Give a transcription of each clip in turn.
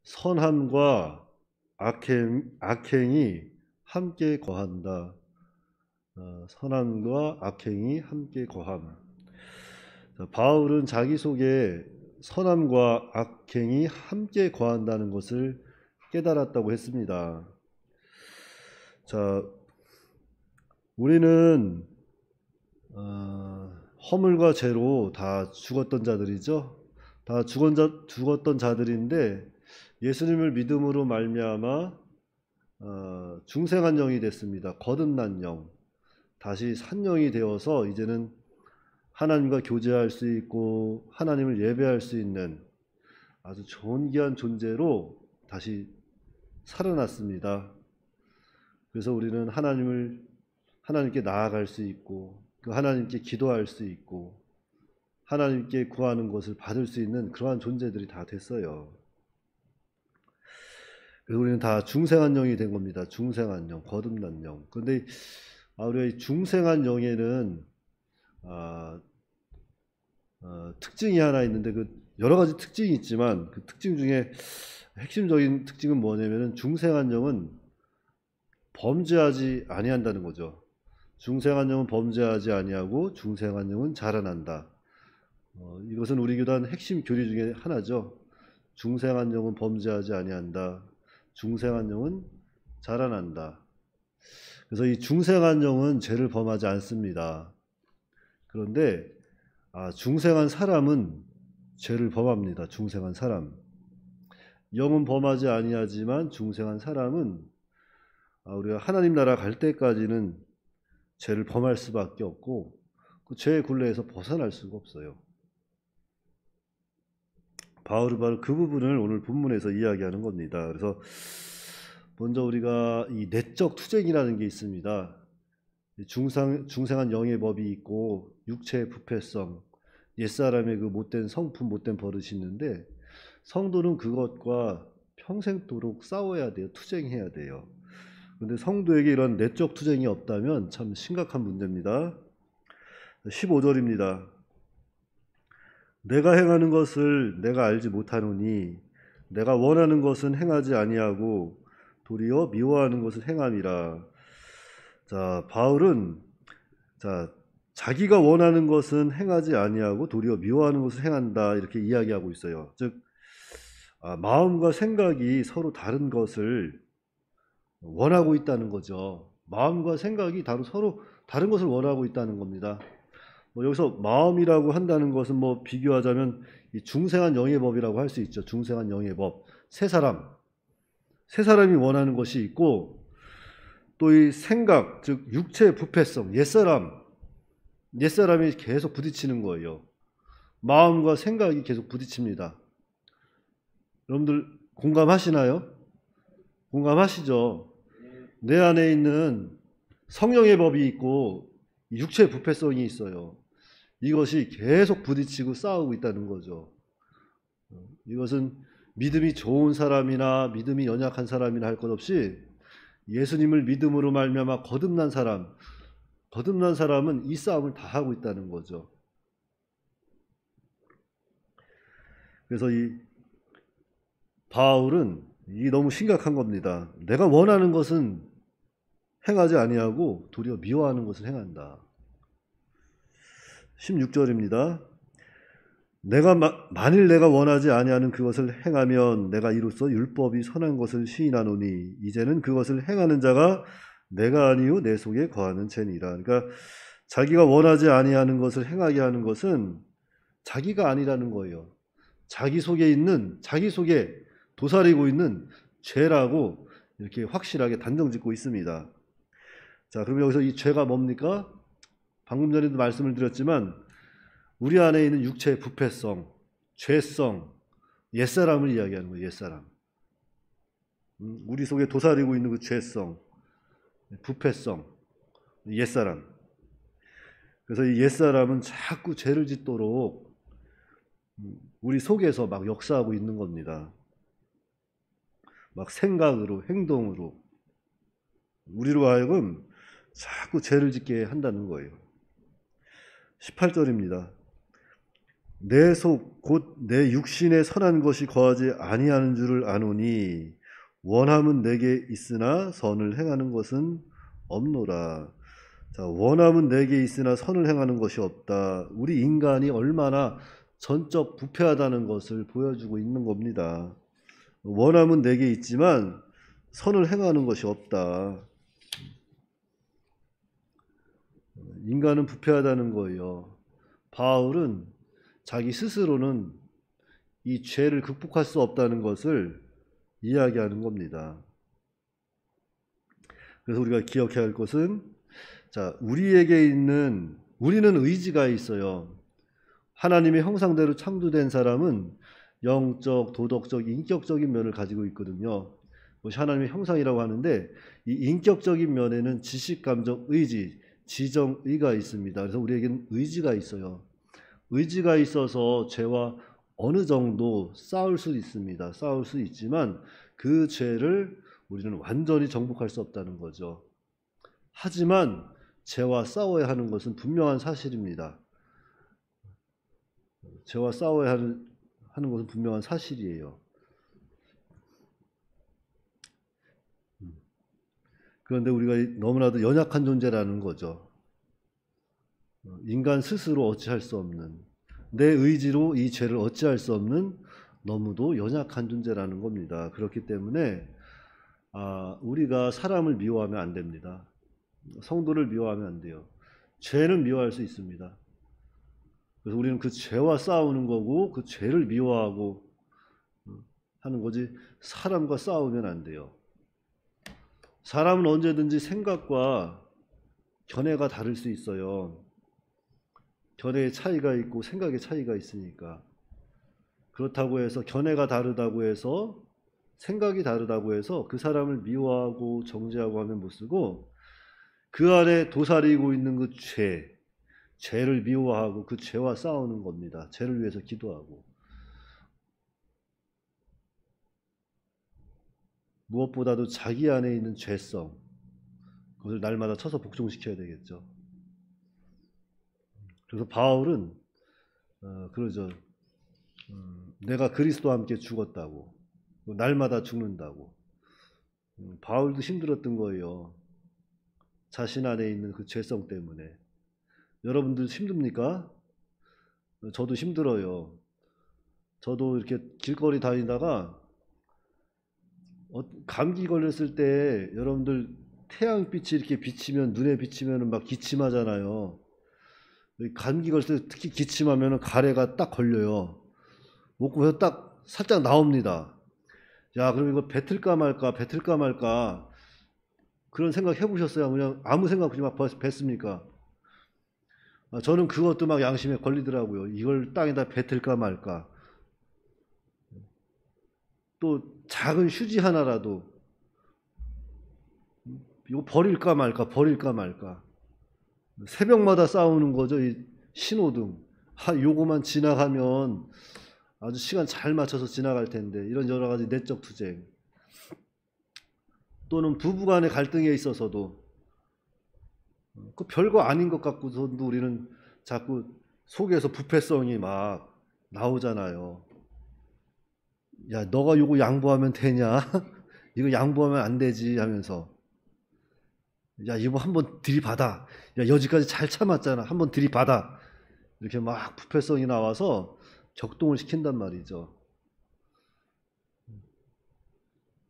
선함과 악행이 함께 거한다. 선함과 악행이 함께 거함. 바울은 자기 속에 선함과 악행이 함께 거한다는 것을 깨달았다고 했습니다. 자, 우리는 허물과 죄로 다 죽었던 자들이죠. 다 죽었던 자들인데 예수님을 믿음으로 말미암아 중생한 영이 됐습니다. 거듭난 영, 다시 산 영이 되어서 이제는 하나님과 교제할 수 있고 하나님을 예배할 수 있는 아주 존귀한 존재로 다시 살아났습니다. 그래서 우리는 하나님께 나아갈 수 있고 그 하나님께 기도할 수 있고 하나님께 구하는 것을 받을 수 있는 그러한 존재들이 다 됐어요. 그래서 우리는 다 중생한 영이 된 겁니다. 중생한 영, 거듭난 영. 그런데 우리가 이 중생한 영에는 특징이 하나 있는데 그 여러 가지 특징이 있지만 그 특징 중에 핵심적인 특징은 뭐냐면은 중생한 영은 범죄하지 아니한다는 거죠. 중생한 영은 범죄하지 아니하고 중생한 영은 자라난다. 이것은 우리 교단 핵심 교리 중에 하나죠. 중생한 영은 범죄하지 아니한다. 중생한 영은 자라난다. 그래서 이 중생한 영은 죄를 범하지 않습니다. 그런데 중생한 사람은 죄를 범합니다. 중생한 사람. 영은 범하지 아니하지만 중생한 사람은 우리가 하나님 나라 갈 때까지는 죄를 범할 수밖에 없고 그 죄의 굴레에서 벗어날 수가 없어요. 바울은 바로 그 부분을 오늘 본문에서 이야기하는 겁니다. 그래서 먼저 우리가 이 내적 투쟁이라는 게 있습니다. 중생한 영의 법이 있고 육체의 부패성, 옛사람의 그 못된 성품, 못된 버릇이 있는데 성도는 그것과 평생도록 싸워야 돼요. 투쟁해야 돼요. 그런데 성도에게 이런 내적 투쟁이 없다면 참 심각한 문제입니다. 15절입니다. 내가 행하는 것을 내가 알지 못하노니 내가 원하는 것은 행하지 아니하고 도리어 미워하는 것을 행함이라. 자, 바울은 자기가 원하는 것은 행하지 아니하고 도리어 미워하는 것을 행한다 이렇게 이야기하고 있어요. 즉 마음과 생각이 서로 다른 것을 원하고 있다는 거죠. 마음과 생각이 서로 다른 것을 원하고 있다는 겁니다. 여기서 마음이라고 한다는 것은 비교하자면 이 중생한 영의 법이라고 할 수 있죠. 중생한 영의 법. 세 사람이 원하는 것이 있고 또 이 생각, 즉 육체의 부패성, 옛사람이 계속 부딪히는 거예요. 마음과 생각이 계속 부딪힙니다. 여러분들 공감하시나요? 공감하시죠? 내 안에 있는 성령의 법이 있고 육체의 부패성이 있어요. 이것이 계속 부딪히고 싸우고 있다는 거죠. 이것은 믿음이 좋은 사람이나 믿음이 연약한 사람이나 할 것 없이 예수님을 믿음으로 말미암아 거듭난 사람은 이 싸움을 다 하고 있다는 거죠. 그래서 이 바울은 이게 너무 심각한 겁니다. 내가 원하는 것은 행하지 아니하고 도리어 미워하는 것을 행한다. 16절입니다. 만일 내가 원하지 아니하는 그것을 행하면 내가 이로써 율법이 선한 것을 시인하노니 이제는 그것을 행하는 자가 내가 아니요 내 속에 거하는 죄니라. 그러니까 자기가 원하지 아니하는 것을 행하게 하는 것은 자기가 아니라는 거예요. 자기 속에 도사리고 있는 죄라고 이렇게 확실하게 단정짓고 있습니다. 자, 그럼 여기서 이 죄가 뭡니까? 방금 전에도 말씀을 드렸지만 우리 안에 있는 육체의 부패성, 죄성, 옛사람을 이야기하는 거예요. 옛사람. 우리 속에 도사리고 있는 그 죄성, 부패성, 옛사람. 그래서 이 옛사람은 자꾸 죄를 짓도록 우리 속에서 막 역사하고 있는 겁니다. 막 생각으로, 행동으로 우리로 하여금 자꾸 죄를 짓게 한다는 거예요. 18절입니다. 내 속 곧 내 육신에 선한 것이 거하지 아니하는 줄을 아노니 원함은 내게 있으나 선을 행하는 것은 없노라. 자, 원함은 내게 있으나 선을 행하는 것이 없다. 우리 인간이 얼마나 전적 부패하다는 것을 보여주고 있는 겁니다. 원함은 내게 있지만 선을 행하는 것이 없다. 인간은 부패하다는 거예요. 바울은 자기 스스로는 이 죄를 극복할 수 없다는 것을 이야기하는 겁니다. 그래서 우리가 기억해야 할 것은, 자, 우리는 의지가 있어요. 하나님의 형상대로 창조된 사람은 영적, 도덕적, 인격적인 면을 가지고 있거든요. 그것이 하나님의 형상이라고 하는데, 이 인격적인 면에는 지식, 감정, 의지, 지정의가 있습니다. 그래서 우리에게는 의지가 있어요. 의지가 있어서 죄와 어느 정도 싸울 수 있습니다. 싸울 수 있지만 그 죄를 우리는 완전히 정복할 수 없다는 거죠. 하지만 죄와 싸워야 하는 것은 분명한 사실입니다. 죄와 싸워야 하는 것은 분명한 사실이에요. 그런데 우리가 너무나도 연약한 존재라는 거죠. 인간 스스로 어찌할 수 없는, 내 의지로 이 죄를 어찌할 수 없는 너무도 연약한 존재라는 겁니다. 그렇기 때문에 우리가 사람을 미워하면 안 됩니다. 성도를 미워하면 안 돼요. 죄는 미워할 수 있습니다. 그래서 우리는 그 죄와 싸우는 거고 그 죄를 미워하고 하는 거지, 사람과 싸우면 안 돼요. 사람은 언제든지 생각과 견해가 다를 수 있어요. 견해의 차이가 있고 생각의 차이가 있으니까. 그렇다고 해서 견해가 다르다고 해서 생각이 다르다고 해서 그 사람을 미워하고 정죄하고 하면 못 쓰고, 그 안에 도사리고 있는 그 죄를 미워하고 그 죄와 싸우는 겁니다. 죄를 위해서 기도하고. 무엇보다도 자기 안에 있는 죄성, 그것을 날마다 쳐서 복종시켜야 되겠죠. 그래서 바울은 그러죠. 내가 그리스도와 함께 죽었다고, 날마다 죽는다고. 바울도 힘들었던 거예요. 자신 안에 있는 그 죄성 때문에. 여러분들 힘듭니까? 저도 힘들어요. 저도 이렇게 길거리 다니다가 감기 걸렸을 때 여러분들 태양빛이 이렇게 비치면, 눈에 비치면 막 기침하잖아요. 감기 걸렸을 때 특히 기침하면 가래가 딱 걸려요. 목구멍에서 딱 살짝 나옵니다. 야, 그럼 이거 뱉을까 말까 그런 생각 해보셨어요? 그냥 아무 생각 없이 막 뱉습니까? 저는 그것도 막 양심에 걸리더라고요. 이걸 땅에다 뱉을까 말까. 또 작은 휴지 하나라도 이거 버릴까 말까. 새벽마다 싸우는 거죠. 이 신호등. 요거만 지나가면 아주 시간 잘 맞춰서 지나갈 텐데. 이런 여러 가지 내적 투쟁. 또는 부부간의 갈등에 있어서도 그 별거 아닌 것 같고서도 우리는 자꾸 속에서 부패성이 막 나오잖아요. 야, 너가 요거 양보하면 되냐? 이거 양보하면 안 되지 하면서, 야, 이거 한번 들이받아. 야, 여지까지 잘 참았잖아. 한번 들이받아. 이렇게 막 부패성이 나와서 격동을 시킨단 말이죠.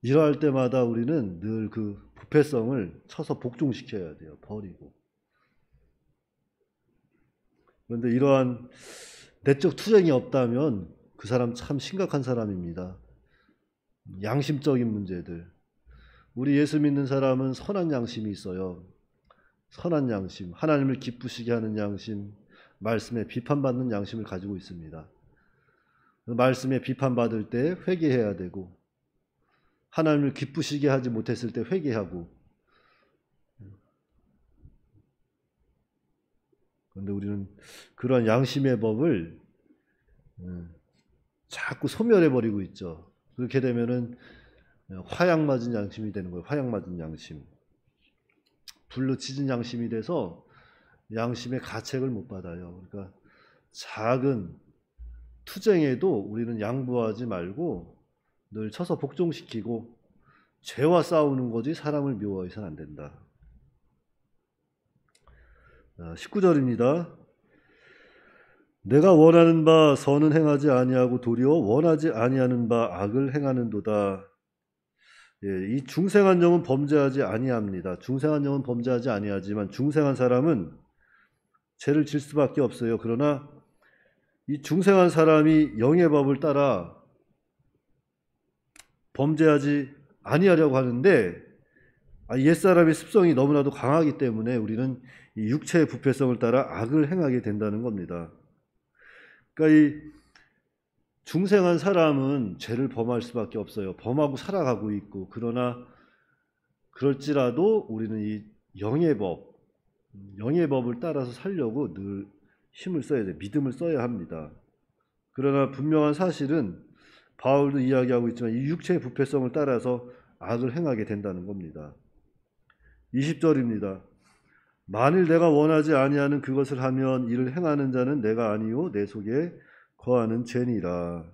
이러할 때마다 우리는 늘 그 부패성을 쳐서 복종시켜야 돼요. 버리고. 그런데 이러한 내적 투쟁이 없다면 그 사람 참 심각한 사람입니다. 양심적인 문제들. 우리 예수 믿는 사람은 선한 양심이 있어요. 선한 양심, 하나님을 기쁘시게 하는 양심, 말씀에 비판받는 양심을 가지고 있습니다. 말씀에 비판받을 때 회개해야 되고, 하나님을 기쁘시게 하지 못했을 때 회개하고. 그런데 우리는 그러한 양심의 법을 자꾸 소멸해버리고 있죠. 그렇게 되면은 화약 맞은 양심이 되는 거예요. 화약 맞은 양심. 불로 찢은 양심이 돼서 양심의 가책을 못 받아요. 그러니까 작은 투쟁에도 우리는 양보하지 말고 늘 쳐서 복종시키고 죄와 싸우는 거지 사람을 미워해서는 안 된다. 19절입니다. 내가 원하는 바 선은 행하지 아니하고 도리어 원하지 아니하는 바 악을 행하는도다. 예, 이 중생한 영은 범죄하지 아니합니다. 중생한 영은 범죄하지 아니하지만 중생한 사람은 죄를 질 수밖에 없어요. 그러나 이 중생한 사람이 영의 법을 따라 범죄하지 아니하려고 하는데 옛사람의 습성이 너무나도 강하기 때문에 우리는 이 육체의 부패성을 따라 악을 행하게 된다는 겁니다. 그러니까 이 중생한 사람은 죄를 범할 수밖에 없어요. 범하고 살아가고 있고, 그러나 그럴지라도 우리는 이 영의 법을 따라서 살려고 늘 힘을 써야 돼요. 믿음을 써야 합니다. 그러나 분명한 사실은 바울도 이야기하고 있지만 이 육체의 부패성을 따라서 악을 행하게 된다는 겁니다. 20절입니다. 만일 내가 원하지 아니하는 그것을 하면 이를 행하는 자는 내가 아니요 내 속에 거하는 죄니라.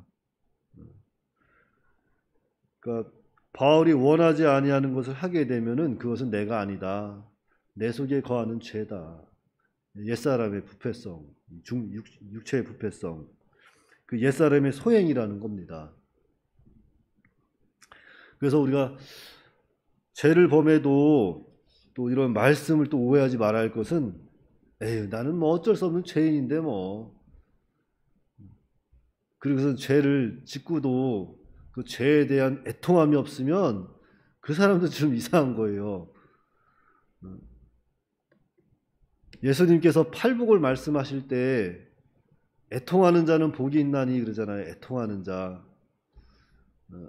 그러니까 바울이 원하지 아니하는 것을 하게 되면은 그것은 내가 아니다. 내 속에 거하는 죄다. 옛사람의 부패성, 육체의 부패성, 그 옛사람의 소행이라는 겁니다. 그래서 우리가 죄를 범해도 또 이런 말씀을 또 오해하지 말아야 할 것은 나는 뭐 어쩔 수 없는 죄인인데 뭐, 그리고서 죄를 짓고도 그 죄에 대한 애통함이 없으면 그 사람도 좀 이상한 거예요. 예수님께서 팔복을 말씀하실 때 애통하는 자는 복이 있나니 그러잖아요. 애통하는 자.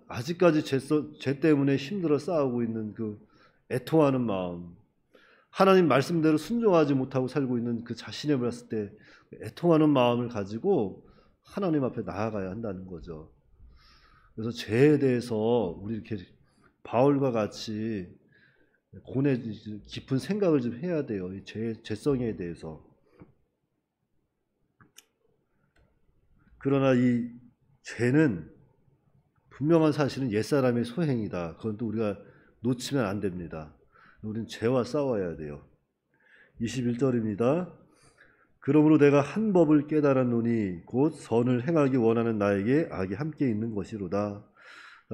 아직까지 죄 때문에 힘들어 싸우고 있는 그 애통하는 마음, 하나님 말씀대로 순종하지 못하고 살고 있는 그 자신을 봤을 때 애통하는 마음을 가지고 하나님 앞에 나아가야 한다는 거죠. 그래서 죄에 대해서 우리 이렇게 바울과 같이 고뇌 깊은 생각을 좀 해야 돼요. 이 죄성에 대해서. 그러나 이 죄는 분명한 사실은 옛사람의 소행이다. 그건 또 우리가 놓치면 안 됩니다. 우리는 죄와 싸워야 돼요. 21절입니다. 그러므로 내가 한 법을 깨달았노니 곧 선을 행하기 원하는 나에게 악이 함께 있는 것이로다.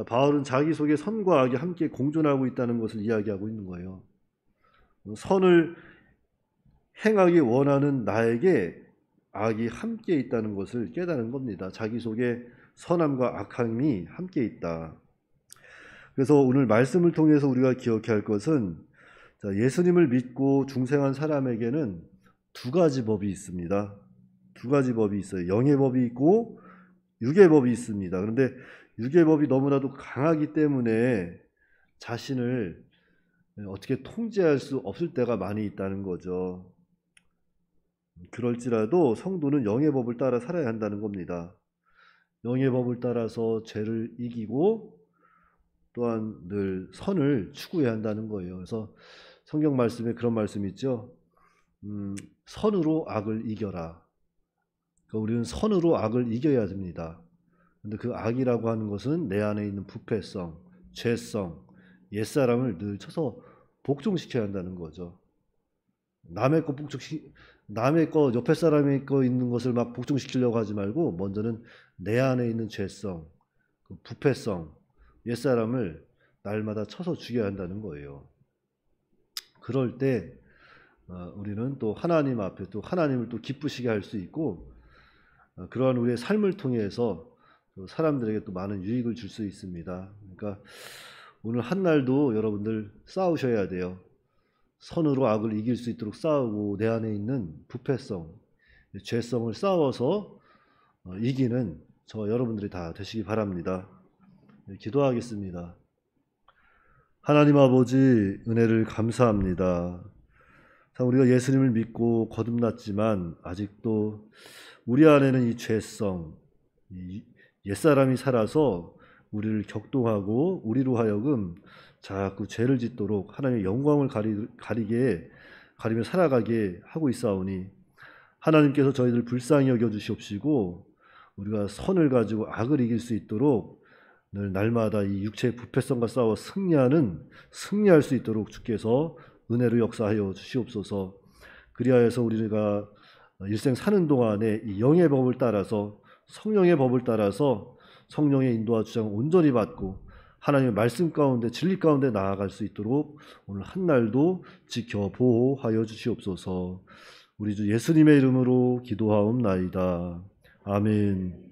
바울은 자기 속에 선과 악이 함께 공존하고 있다는 것을 이야기하고 있는 거예요. 선을 행하기 원하는 나에게 악이 함께 있다는 것을 깨달은 겁니다. 자기 속에 선함과 악함이 함께 있다. 그래서 오늘 말씀을 통해서 우리가 기억해야 할 것은 예수님을 믿고 중생한 사람에게는 두 가지 법이 있습니다. 두 가지 법이 있어요. 영의 법이 있고 육의 법이 있습니다. 그런데 육의 법이 너무나도 강하기 때문에 자신을 어떻게 통제할 수 없을 때가 많이 있다는 거죠. 그럴지라도 성도는 영의 법을 따라 살아야 한다는 겁니다. 영의 법을 따라서 죄를 이기고 또한 늘 선을 추구해야 한다는 거예요. 그래서 성경 말씀에 그런 말씀이 있죠. 선으로 악을 이겨라. 그러니까 우리는 선으로 악을 이겨야 됩니다. 근데 그 악이라고 하는 것은 내 안에 있는 부패성, 죄성, 옛사람을 늘 쳐서 복종시켜야 한다는 거죠. 남의 거 옆에 사람의 거 있는 것을 막 복종시키려고 하지 말고 먼저는 내 안에 있는 죄성, 그 부패성, 옛사람을 날마다 쳐서 죽여야 한다는 거예요. 그럴 때 우리는 또 하나님 앞에 또 하나님을 또 기쁘시게 할 수 있고 그러한 우리의 삶을 통해서 또 사람들에게 또 많은 유익을 줄 수 있습니다. 그러니까 오늘 한 날도 여러분들 싸우셔야 돼요. 선으로 악을 이길 수 있도록 싸우고 내 안에 있는 부패성, 죄성을 싸워서 이기는 저 여러분들이 다 되시기 바랍니다. 기도하겠습니다. 하나님 아버지 은혜를 감사합니다. 참 우리가 예수님을 믿고 거듭났지만 아직도 우리 안에는 이 죄성, 이 옛사람이 살아서 우리를 격동하고 우리로 하여금 자꾸 죄를 짓도록 하나님의 영광을 가리며 살아가게 하고 있사오니 하나님께서 저희들 불쌍히 여겨주시옵시고 우리가 선을 가지고 악을 이길 수 있도록 늘 날마다 이 육체의 부패성과 싸워 승리할 수 있도록 주께서 은혜로 역사하여 주시옵소서. 그리하여서 우리가 일생 사는 동안에 이 영의 법을 따라서 성령의 법을 따라서 성령의 인도와 주장을 온전히 받고 하나님의 말씀 가운데 진리 가운데 나아갈 수 있도록 오늘 한 날도 지켜 보호하여 주시옵소서. 우리 주 예수님의 이름으로 기도하옵나이다. 아멘.